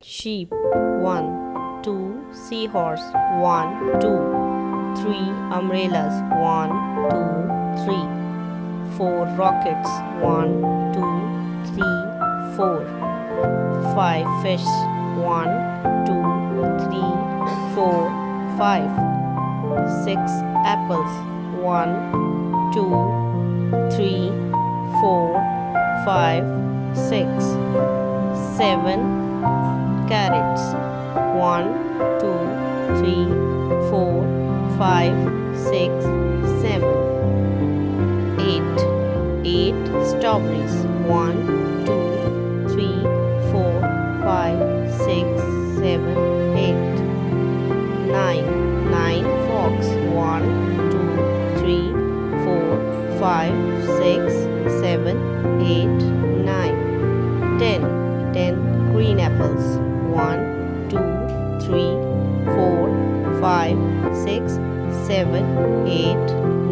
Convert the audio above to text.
sheep, 1, 2, seahorse, 1, 2, 3, umbrellas, 1, 2, 3, 4, rockets, 1, 2, 3, 4, 5, fish, 1, 2, 3, 4, 5, 6, apples, 1, 2, 3, 4, 5, 6, 7, carrots, 1, 2, 3, 4, 5, 6, 7, 8 strawberries, 1, 2, 3, 4, 5, 6, 7, 8, 9 frogs, 1, 2, 3, 4, 5, 6, 7, 8, 9, 10 green apples, 1, 2, 3, 4, 5, 6, 7, 8,